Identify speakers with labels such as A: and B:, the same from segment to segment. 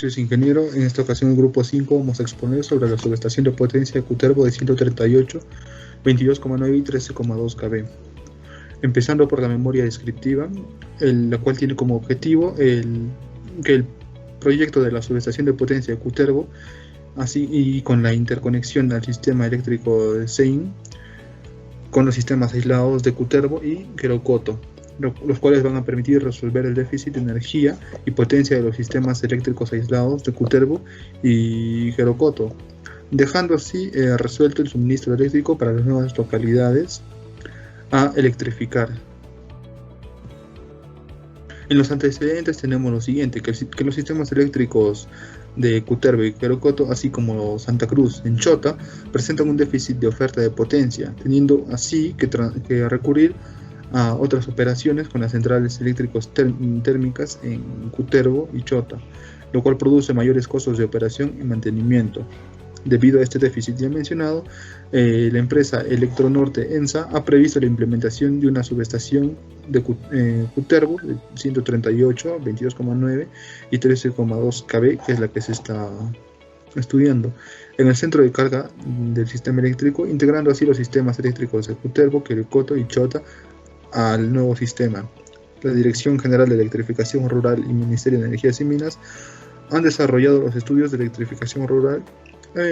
A: soy ingeniero. En esta ocasión, el grupo 5 vamos a exponer sobre la subestación de potencia de Cutervo de 138, 22,9 y 13,2 kV. Empezando por la memoria descriptiva, la cual tiene como objetivo que el proyecto de la subestación de potencia de Cutervo, así y con la interconexión al sistema eléctrico de SEIN, con los sistemas aislados de Cutervo y Querocoto, los cuales van a permitir resolver el déficit de energía y potencia de los sistemas eléctricos aislados de Cutervo y Querocoto, dejando así resuelto el suministro eléctrico para las nuevas localidades a electrificar. En los antecedentes tenemos lo siguiente, que los sistemas eléctricos de Cutervo y Querocoto, así como Santa Cruz en Chota, presentan un déficit de oferta de potencia, teniendo así que recurrir a otras operaciones con las centrales eléctricas térmicas en Cutervo y Chota, lo cual produce mayores costos de operación y mantenimiento. Debido a este déficit ya mencionado, la empresa Electronorte ENSA ha previsto la implementación de una subestación de Cutervo de 138, 22,9 y 13,2 kV, que es la que se está estudiando, en el centro de carga del sistema eléctrico, integrando así los sistemas eléctricos de Cutervo, Querocoto y Chota al nuevo sistema. La Dirección General de Electrificación Rural y Ministerio de Energías y Minas han desarrollado los estudios de electrificación rural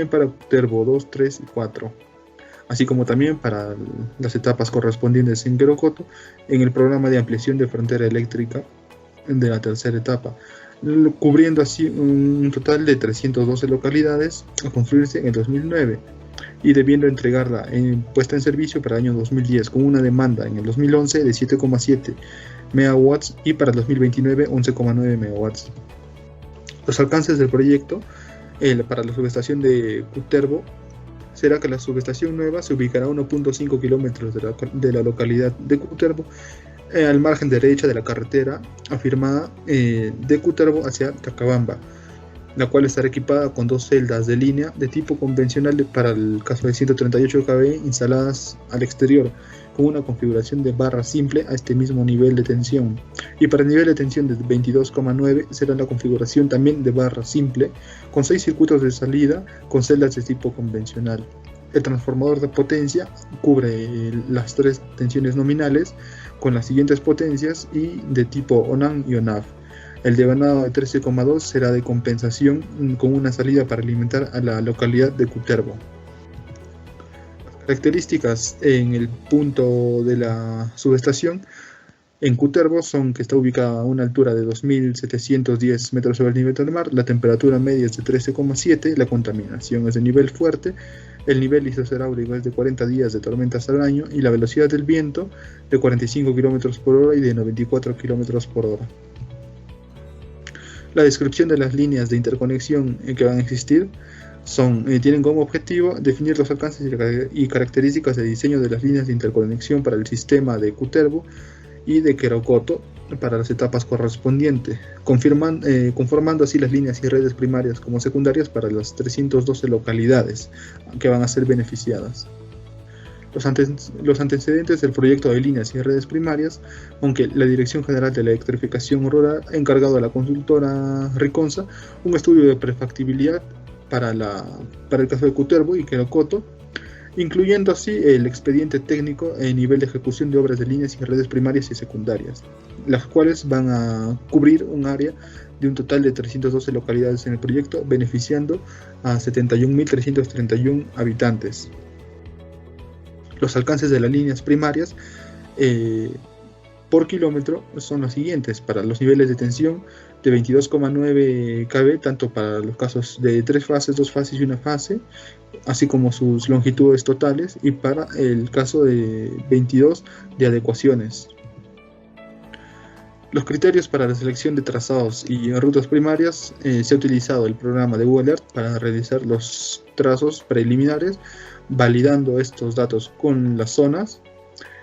A: para Cutervo 2, 3 y 4, así como también para las etapas correspondientes en Querocoto en el programa de ampliación de frontera eléctrica de la tercera etapa, cubriendo así un total de 312 localidades a construirse en el 2009 y debiendo entregarla puesta en servicio para el año 2010, con una demanda en el 2011 de 7,7 MW y para el 2029 11,9 MW. Los alcances del proyecto para la subestación de Cutervo será que la subestación nueva se ubicará a 1.5 kilómetros de la localidad de Cutervo, al margen derecha de la carretera afirmada de Cutervo hacia Tacabamba, la cual estará equipada con 2 celdas de línea de tipo convencional para el caso de 138 kV instaladas al exterior, con una configuración de barra simple a este mismo nivel de tensión, y para el nivel de tensión de 22,9 será la configuración también de barra simple, con 6 circuitos de salida con celdas de tipo convencional. El transformador de potencia cubre las 3 tensiones nominales con las siguientes potencias y de tipo ONAN y ONAF. El devanado de 13,2 será de compensación con una salida para alimentar a la localidad de Cutervo. Características en el punto de la subestación en Cutervo son que está ubicada a una altura de 2.710 metros sobre el nivel del mar, la temperatura media es de 13,7, la contaminación es de nivel fuerte, el nivel isoceráurico es de 40 días de tormentas al año y la velocidad del viento de 45 km por hora y de 94 km por hora. La descripción de las líneas de interconexión que van a existir tienen como objetivo definir los alcances y características de diseño de las líneas de interconexión para el sistema de Cutervo y de Querocoto para las etapas correspondientes, conformando así las líneas y redes primarias como secundarias para las 312 localidades que van a ser beneficiadas. Los antecedentes del proyecto de líneas y redes primarias, aunque la Dirección General de Electrificación Rural ha encargado a la consultora Riconsa un estudio de prefactibilidad para el caso de Cutervo y Querocoto, incluyendo así el expediente técnico en nivel de ejecución de obras de líneas y redes primarias y secundarias, las cuales van a cubrir un área de un total de 312 localidades en el proyecto, beneficiando a 71.331 habitantes. Los alcances de las líneas primarias por kilómetro son los siguientes: para los niveles de tensión de 22,9 kV, tanto para los casos de 3 fases, 2 fases y 1 fase, así como sus longitudes totales, y para el caso de 22 de adecuaciones. Los criterios para la selección de trazados y rutas primarias, se ha utilizado el programa de Google Earth para realizar los trazos preliminares, validando estos datos con las zonas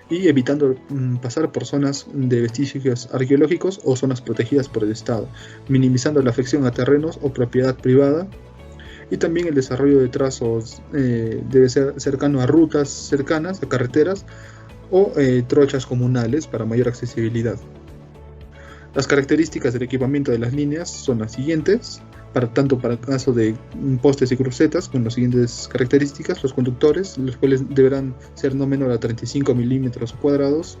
A: y evitando pasar por zonas de vestigios arqueológicos o zonas protegidas por el Estado, minimizando la afección a terrenos o propiedad privada, y también el desarrollo de trazos debe ser cercano a rutas cercanas, a carreteras o trochas comunales para mayor accesibilidad. Las características del equipamiento de las líneas son las siguientes, tanto para el caso de postes y crucetas, con las siguientes características: los conductores, los cuales deberán ser no menor a 35 milímetros cuadrados.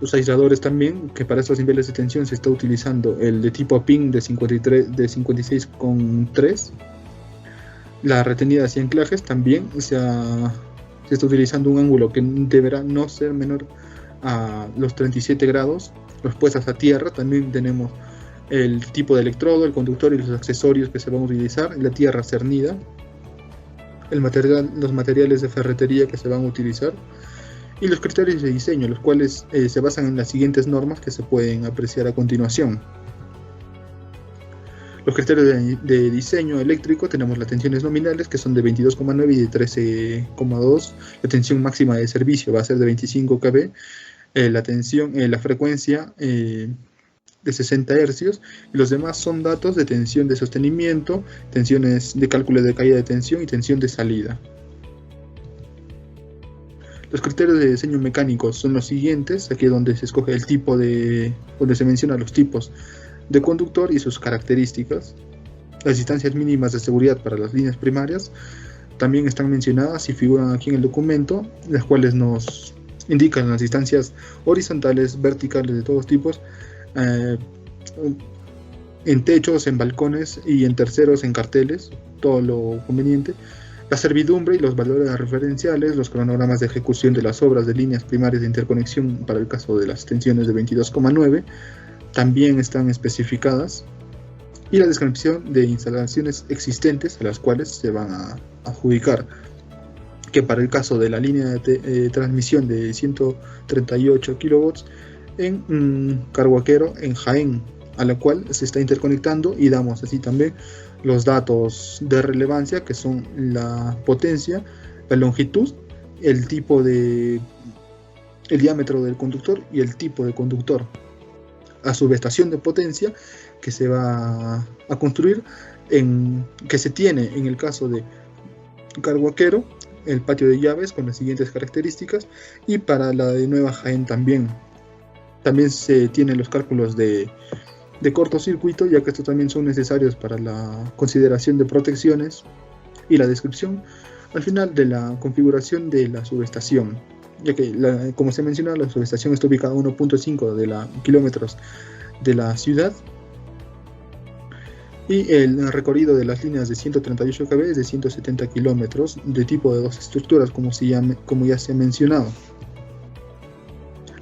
A: Los aisladores también, que para estos niveles de tensión se está utilizando el de tipo PIN de 56,3. Las retenidas y anclajes también se está utilizando un ángulo que deberá no ser menor a los 37 grados. Los puestas a tierra también tenemos el tipo de electrodo, el conductor y los accesorios que se van a utilizar, la tierra cernida, los materiales de ferretería que se van a utilizar, y los criterios de diseño, los cuales se basan en las siguientes normas que se pueden apreciar a continuación. Los criterios de diseño eléctrico: tenemos las tensiones nominales, que son de 22,9 y de 13,2. La tensión máxima de servicio va a ser de 25 kV. La frecuencia de 60 Hz. Y los demás son datos de tensión de sostenimiento, tensiones de cálculo de caída de tensión y tensión de salida. Los criterios de diseño mecánico son los siguientes, aquí donde se escoge el tipo donde se mencionan los tipos de conductor y sus características. Las distancias mínimas de seguridad para las líneas primarias también están mencionadas y figuran aquí en el documento, las cuales nos indican las distancias horizontales, verticales de todos tipos, en techos, en balcones y en terceros, en carteles, todo lo conveniente. La servidumbre y los valores referenciales, los cronogramas de ejecución de las obras de líneas primarias de interconexión para el caso de las tensiones de 22,9 también están especificadas, y la descripción de instalaciones existentes a las cuales se van a adjudicar, que para el caso de la línea de transmisión de 138 kV en Carhuaquero, en Jaén, a la cual se está interconectando, y damos así también los datos de relevancia, que son la potencia, la longitud, el diámetro del conductor y el tipo de conductor. La subestación de potencia que se va a construir, que se tiene en el caso de Carhuaquero, el patio de llaves con las siguientes características, y para la de Nueva Jaén también se tienen los cálculos de cortocircuito, ya que estos también son necesarios para la consideración de protecciones y la descripción al final de la configuración de la subestación, ya que como se menciona, la subestación está ubicada a 1.5 kilómetros de la ciudad, y el recorrido de las líneas de 138 kV es de 170 kilómetros, de tipo de dos estructuras, como ya se ha mencionado.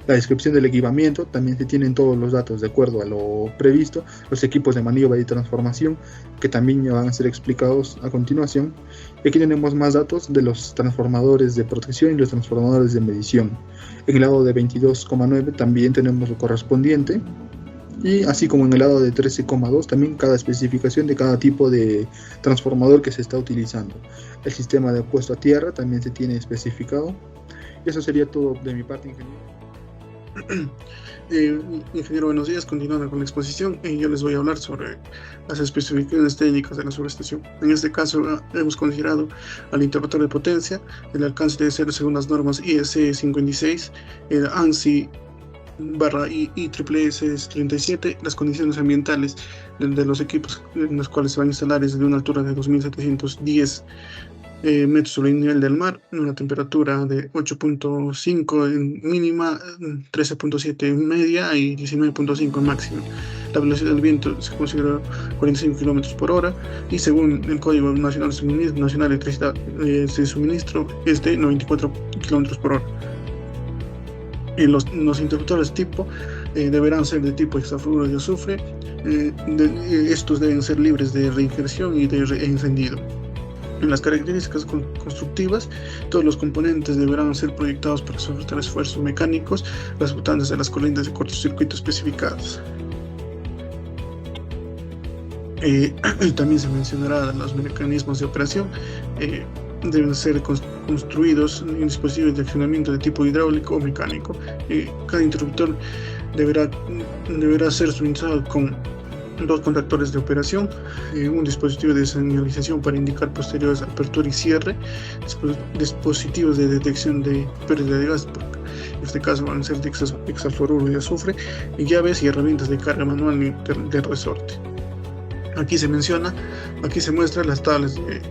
A: La descripción del equipamiento: también se tienen todos los datos de acuerdo a lo previsto, los equipos de maniobra y transformación, que también ya van a ser explicados a continuación. Y aquí tenemos más datos de los transformadores de protección y los transformadores de medición. En el lado de 22,9 también tenemos lo correspondiente, y así como en el lado de 13,2 también cada especificación de cada tipo de transformador que se está utilizando. El sistema de puesto a tierra también se tiene especificado. Y eso sería todo de mi parte, ingeniero.
B: Ingeniero, buenos días. Continuando con la exposición, yo les voy a hablar sobre las especificaciones técnicas de la subestación. En este caso hemos considerado al interruptor de potencia. El alcance debe ser según las normas IEC 56, el ANSI IEEE 37. Las condiciones ambientales de los equipos en los cuales se van a instalar es de una altura de 2710 metros sobre el nivel del mar, una temperatura de 8.5 en mínima, 13.7 en media y 19.5 en máxima. La velocidad del viento se considera 45 km por hora, y según el Código Nacional de Electricidad de Suministro es de 94 km por hora. Los interruptores tipo deberán ser de tipo hexafluoruro de azufre. Estos deben ser libres de reinjerción y de encendido. En las características constructivas, todos los componentes deberán ser proyectados para soportar esfuerzos mecánicos resultantes de las corrientes de cortocircuito especificadas. También se mencionará los mecanismos de operación. Deben ser construidos en dispositivos de accionamiento de tipo hidráulico o mecánico. Cada interruptor deberá ser suministrado con 2 contactores de operación, un dispositivo de señalización para indicar posteriores apertura y cierre, dispositivos de detección de pérdida de gas en este caso van a ser de hexafluoruro de azufre, y llaves y herramientas de carga manual de resorte. Aquí se muestran las tablas de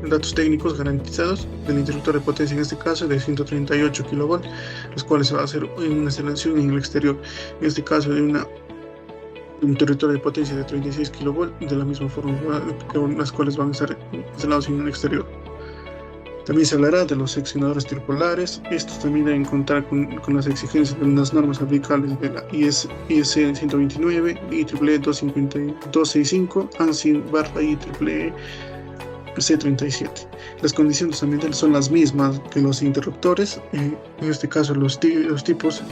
B: datos técnicos garantizados del interruptor de potencia, en este caso de 138 kV, los cuales se va a hacer una instalación en el exterior, en este caso de un interruptor de potencia de 36 kV, de la misma forma las cuales van a estar instalados en el exterior. También se hablará de los seccionadores tripolares. Estos también deben contar con las exigencias de las normas aplicables de la IS 129, IEEE 265, ANSI/IEEE C37. Las condiciones ambientales son las mismas que los interruptores. En este caso los tipos,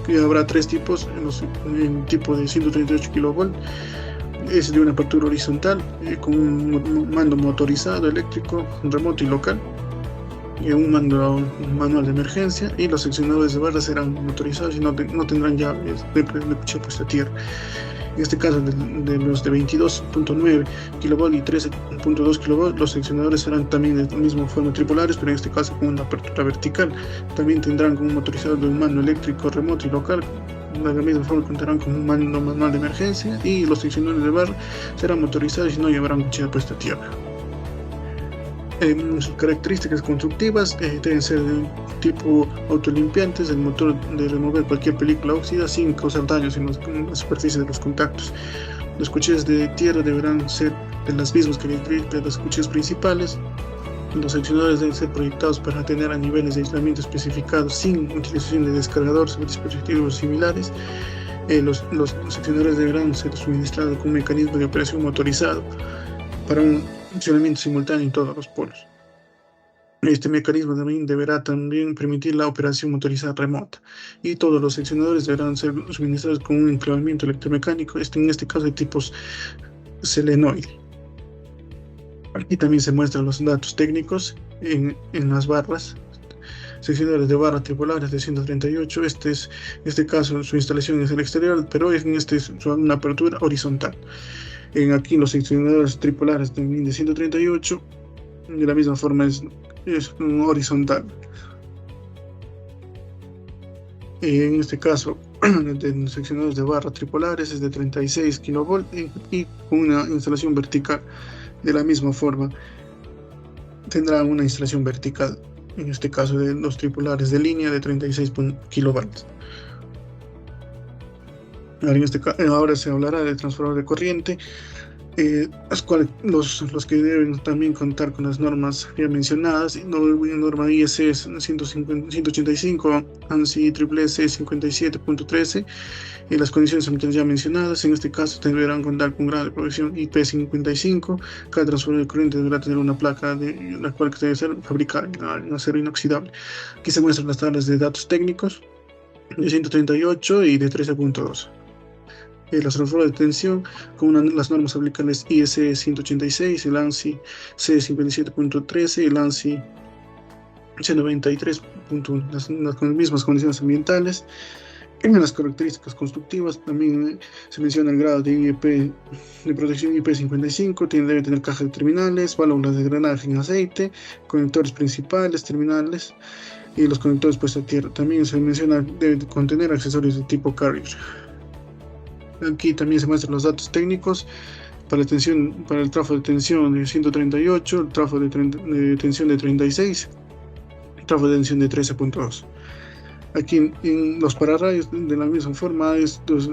B: ya habrá 3 tipos. El tipo de 138 kV es de una apertura horizontal con un mando motorizado, eléctrico, remoto y local, y un mando manual de emergencia, y los seccionadores de barras serán motorizados y no tendrán llaves de puesta a tierra. En este caso, de los de 22.9 kV y 13.2 kV, los seccionadores serán también de la misma forma tripolares, pero en este caso con una apertura vertical. También tendrán con un motorizador de un mando eléctrico, remoto y local. De la misma forma contarán con un mando manual de emergencia, y los seccionadores de barra serán motorizados y no llevarán cuchilla puesta a tierra. Sus características constructivas deben ser de tipo autolimpiantes, el motor de remover cualquier película óxida sin causar daños en la superficie de los contactos. Las cuchillas de tierra deberán ser de las mismas características de las cuchillas principales. Los seccionadores deben ser proyectados para tener a niveles de aislamiento especificados sin utilización de descargadores o dispositivos similares. Los seccionadores deberán ser suministrados con un mecanismo de operación motorizado para un funcionamiento simultáneo en todos los polos. Este mecanismo deberá también permitir la operación motorizada remota, y todos los seccionadores deberán ser suministrados con un enclavamiento electromecánico, en este caso de tipos selenoide. Aquí también se muestran los datos técnicos en las barras. Seccionadores de barra tripolares de 138, en este caso su instalación es el exterior, pero en este es una apertura horizontal. Aquí los seccionadores tripolares también de 138, de la misma forma es horizontal. En este caso, de seccionadores de barra tripolares es de 36 kV y con una instalación vertical. De la misma forma, tendrá una instalación vertical, en este caso de los tripolares de línea de 36 kV. Ahora se hablará del transformador de corriente, los que deben también contar con las normas ya mencionadas: norma IEC 185, ANSI IEEE 57.13, y las condiciones ambientales ya mencionadas. En este caso deberán contar con grado de protección IP55. Cada transformador de corriente deberá tener una placa la cual debe ser fabricada en acero inoxidable. Aquí se muestran las tablas de datos técnicos de 138 y de 13.2. Los transformadores de tensión con las normas aplicables IEC 186, el ANSI C57.13 y el ANSI C93.1, las mismas condiciones ambientales. En las características constructivas también se menciona el grado de protección IP55, debe tener caja de terminales, válvulas de drenaje en aceite, conectores principales, terminales y los conectores puestos a tierra. También se menciona debe contener accesorios de tipo carrier. Aquí también se muestran los datos técnicos para el trafo de tensión de 138, el trafo de tensión de 36, el trafo de tensión de 13.2. Aquí en los pararrayos, de la misma forma, estos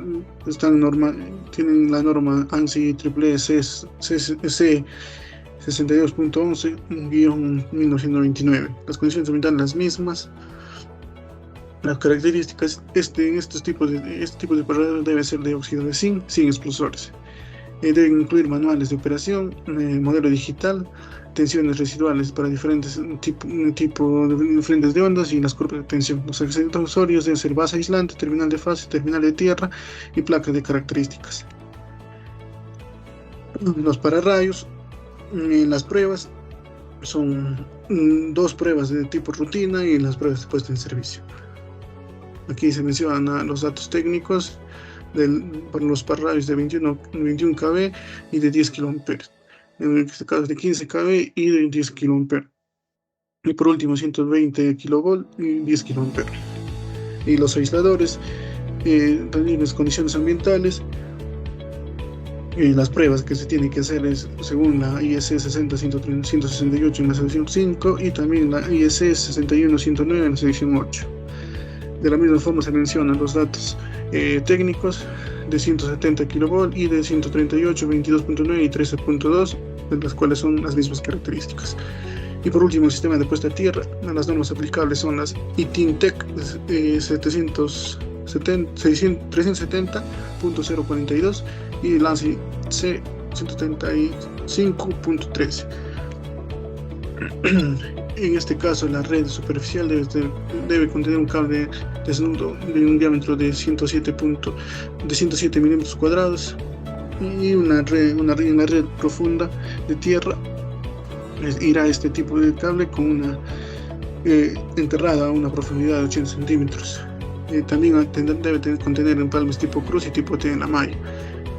B: tienen la norma ANSI IEEE C 62.11-1999. Las condiciones ambientales las mismas. Las características: en este tipo de pararrayos debe ser de óxido de zinc sin explosores. Deben incluir manuales de operación, modelo digital, tensiones residuales para diferentes frentes de ondas y las curvas de tensión. Los accesorios deben ser base aislante, terminal de fase, terminal de tierra y placa de características. Los pararrayos, las pruebas son 2 pruebas de tipo rutina y las pruebas de puesta en servicio. Aquí se mencionan los datos técnicos para los pararrayos de 21 kV y de 10 kA. En este caso de 15 kV y de 10 kA. Y por último 120 kV y 10 kA. Y los aisladores, también las condiciones ambientales. Las pruebas que se tienen que hacer es según la IEC 60-168 en la sección 5 y también la IEC 61-109 en la sección 8. De la misma forma se mencionan los datos técnicos de 170 kV y de 138, 22.9 y 13.2, de las cuales son las mismas características. Y por último, el sistema de puesta a tierra. Las normas aplicables son las ITIN-TEC 370.042 y el ANSI C 175.13. En este caso, la red superficial debe contener un cable desnudo de un diámetro de 107 milímetros cuadrados y una red profunda de tierra. Irá este tipo de cable con una enterrada a una profundidad de 80 centímetros. También debe contener empalmes tipo cruz y tipo T en la malla.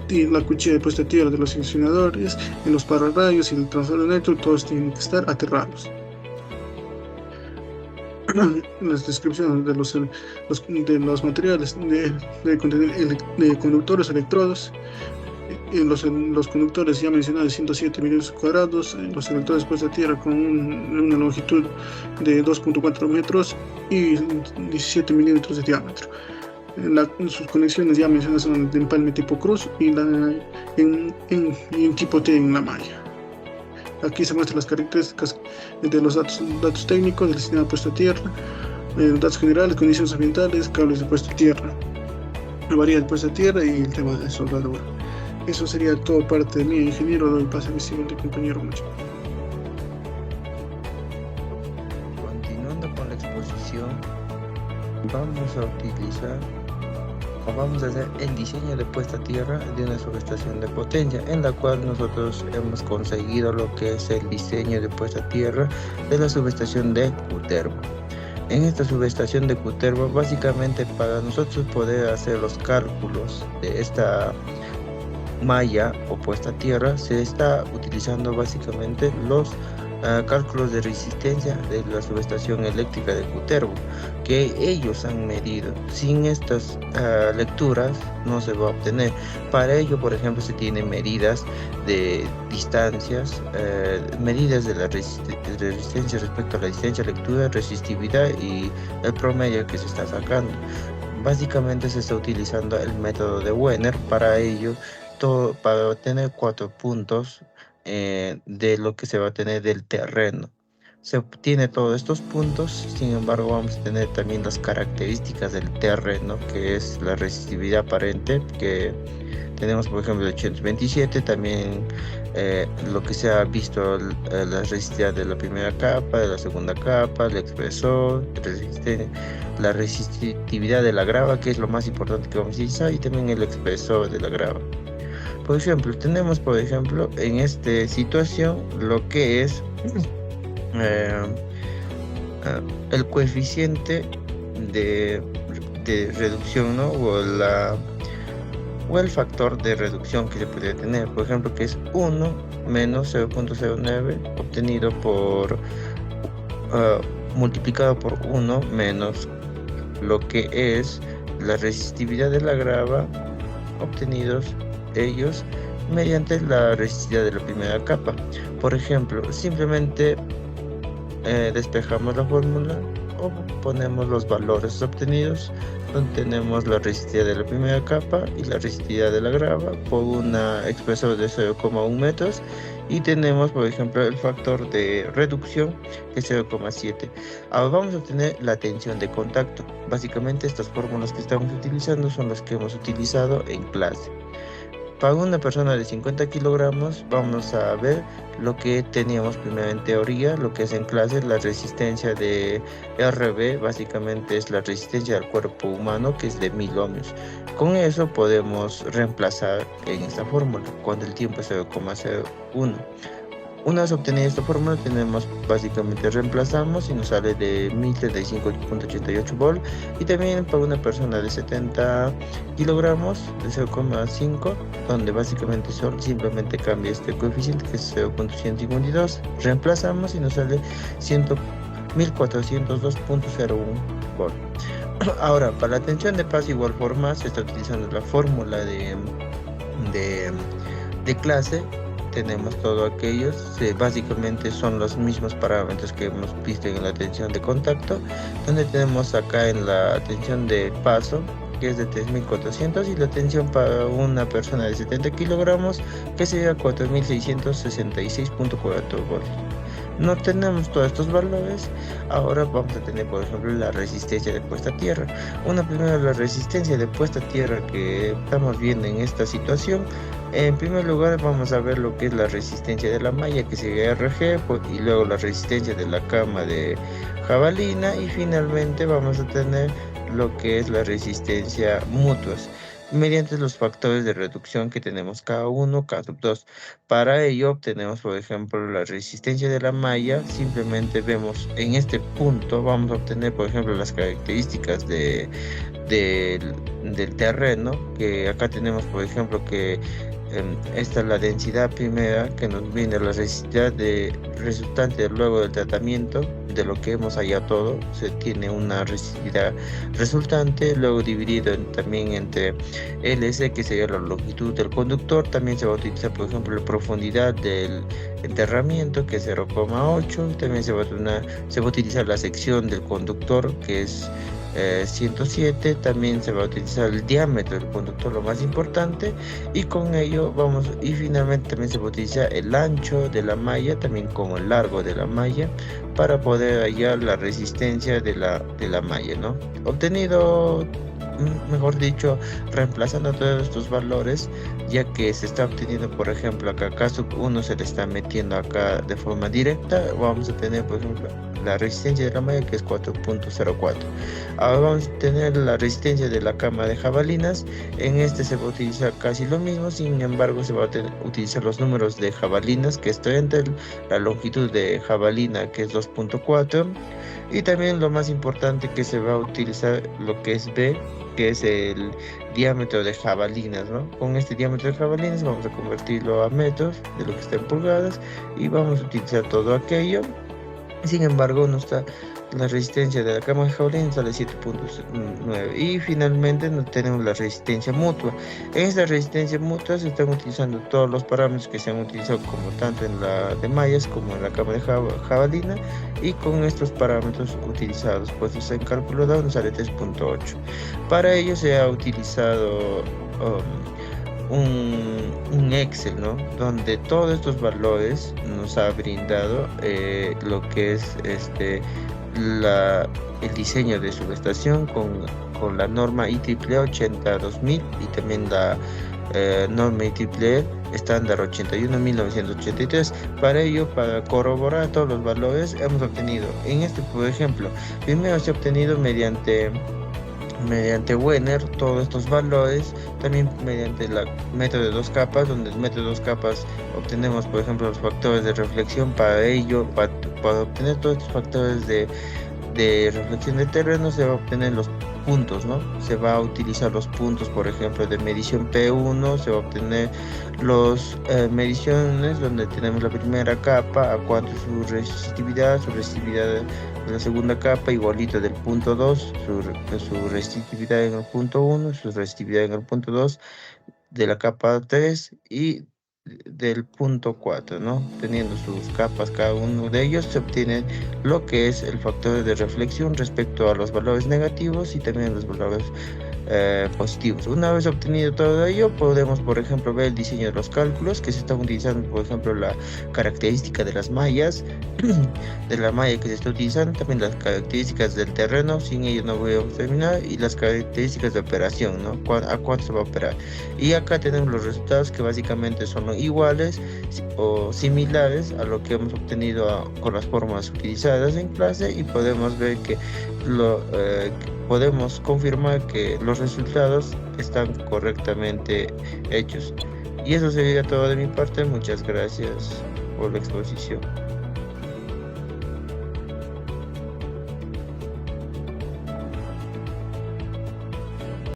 B: Y la cuchilla de puesta a tierra de los seccionadores, en los pararrayos y el transformador eléctrico, todos tienen que estar aterrados. Las descripciones de los materiales de conductores, electrodos. Los conductores ya mencionados de 107 milímetros cuadrados, los electrodos puesta a tierra con una longitud de 2.4 metros y 17 milímetros de diámetro. Sus conexiones ya mencionadas son de empalme tipo cruz y en tipo T en la malla. Aquí se muestran las características de los datos técnicos del sistema de puesta a tierra, datos generales, condiciones ambientales, cables de puesta a tierra, la varilla de puesta a tierra y el tema de soldadura. Eso sería todo parte de mí, ingeniero. Doy pase a mi siguiente compañero.
C: Continuando con la exposición, vamos a hacer el diseño de puesta a tierra de una subestación de potencia, en la cual nosotros hemos conseguido lo que es el diseño de puesta a tierra de la subestación de Cutervo. En esta subestación de Cutervo, básicamente para nosotros poder hacer los cálculos de esta malla o puesta a tierra, se está utilizando básicamente los cálculos de resistencia de la subestación eléctrica de Cutervo, que ellos han medido. Sin estas lecturas no se va a obtener. Para ello, por ejemplo, se tienen medidas de distancias, medidas de la resistencia respecto a la distancia, lectura, resistividad y el promedio que se está sacando. Básicamente se está utilizando el método de Wenner para ello, para obtener 4 puntos de lo que se va a tener del terreno. Se obtiene todos estos puntos, sin embargo vamos a tener también las características del terreno, que es la resistividad aparente, que tenemos por ejemplo el 827, también lo que se ha visto, la resistividad de la primera capa, de la segunda capa, el expresor, la resistividad de la grava, que es lo más importante que vamos a utilizar, y también el expresor de la grava. Por ejemplo, tenemos en esta situación lo que es el coeficiente de reducción, ¿no? o el factor de reducción que se puede tener, por ejemplo, que es 1 menos 0.09 obtenido por multiplicado por 1 menos lo que es la resistividad de la grava obtenidos ellos mediante la resistividad de la primera capa. Por ejemplo, simplemente despejamos la fórmula o ponemos los valores obtenidos, donde tenemos la resistividad de la primera capa y la resistividad de la grava por una expresor de 0,1 metros, y tenemos por ejemplo el factor de reducción que es 0,7. Ahora vamos a obtener la tensión de contacto. Básicamente estas fórmulas que estamos utilizando son las que hemos utilizado en clase. Para una persona de 50 kilogramos vamos a ver lo que teníamos primero en teoría, lo que es en clase, la resistencia de RB, básicamente es la resistencia del cuerpo humano, que es de 1000 ohmios. Con eso podemos reemplazar en esta fórmula cuando el tiempo es 0,01. Una vez obtenida esta fórmula, básicamente reemplazamos y nos sale de 1035.88 volt. Y también para una persona de 70 kilogramos de 0,5, donde básicamente simplemente cambia este coeficiente, que es 0.152, reemplazamos y nos sale 1402.01 volt. Ahora, para la tensión de paso, igual forma, se está utilizando la fórmula de clase. Tenemos todo aquellos, básicamente son los mismos parámetros que hemos visto en la tensión de contacto, donde tenemos acá en la tensión de paso, que es de 3400, y la tensión para una persona de 70 kilogramos, que sería 4666.4 voltios. No tenemos todos estos valores. Ahora vamos a tener, por ejemplo, la resistencia de puesta a tierra. Primero, la resistencia de puesta a tierra que estamos viendo en esta situación. En primer lugar, vamos a ver lo que es la resistencia de la malla, que sería RG, y luego la resistencia de la cama de jabalina, y finalmente vamos a tener lo que es la resistencia mutuas, mediante los factores de reducción que tenemos cada uno, cada 2. Para ello obtenemos, por ejemplo, la resistencia de la malla. Simplemente vemos en este punto, vamos a obtener, por ejemplo, las características del terreno, que acá tenemos, por ejemplo, que esta es la densidad primera, que nos viene la resistividad resultante luego del tratamiento de lo que hemos hallado todo. Se tiene una resistividad resultante, luego dividido también entre LC, que sería la longitud del conductor. También se va a utilizar, por ejemplo, la profundidad del enterramiento, que es 0,8. También se va a utilizar la sección del conductor, que es 107. También se va a utilizar el diámetro del conductor, lo más importante, y con ello finalmente también se va a utilizar el ancho de la malla, también como el largo de la malla, para poder hallar la resistencia de la malla, ¿no? Obtenido, mejor dicho, reemplazando todos estos valores, ya que se está obteniendo, por ejemplo, acá sub 1 se le está metiendo acá de forma directa. Vamos a tener, por ejemplo, la resistencia de la malla, que es 4.04. Ahora vamos a tener la resistencia de la cama de jabalinas. En este se va a utilizar casi lo mismo, sin embargo se va a utilizar los números de jabalinas, que está entre la longitud de jabalina, que es 2.4, y también lo más importante, que se va a utilizar lo que es B, que es el diámetro de jabalinas, ¿no? Con este diámetro de jabalinas vamos a convertirlo a metros, de lo que está en pulgadas, y vamos a utilizar todo aquello. Sin embargo, no está la resistencia de la cama de jabalina, sale 7.9. Y finalmente tenemos la resistencia mutua. En esta resistencia mutua se están utilizando todos los parámetros que se han utilizado, como tanto en la de mallas como en la cama de jabalina, y con estos parámetros utilizados puestos en calculadora nos sale 3.8. Para ello se ha utilizado un Excel, ¿no? Donde todos estos valores nos ha brindado lo que es el diseño de subestación con la norma IEEE 82000, y también la norma IEEE estándar 81.983. Para ello, para corroborar todos los valores, hemos obtenido por ejemplo, primero se ha obtenido mediante Wenner todos estos valores, también mediante el método de 2 capas, donde el método de 2 capas obtenemos, por ejemplo, los factores de reflexión. Para ello, para obtener todos estos factores de reflexión de terreno, se va a obtener los puntos, ¿no? Se va a utilizar los puntos, por ejemplo, de medición P1, se va a obtener los mediciones, donde tenemos la primera capa, a cuánto su resistividad de la segunda capa, igualito del punto 2, su resistividad en el punto 1, su resistividad en el punto 2, de la capa 3 y del punto 4, ¿no? Teniendo sus capas cada uno de ellos, se obtiene lo que es el factor de reflexión respecto a los valores negativos y también los valores positivos. Una vez obtenido todo ello, podemos, por ejemplo, ver el diseño de los cálculos que se están utilizando, por ejemplo, la característica de las mallas, de la malla que se está utilizando, también las características del terreno, sin ello no voy a terminar, y las características de operación, ¿no? A cuánto se va a operar. Y acá tenemos los resultados, que básicamente son iguales o similares a lo que hemos obtenido con las fórmulas utilizadas en clase, y podemos ver que podemos confirmar que los resultados están correctamente hechos. Y eso sería todo de mi parte. Muchas gracias por la exposición.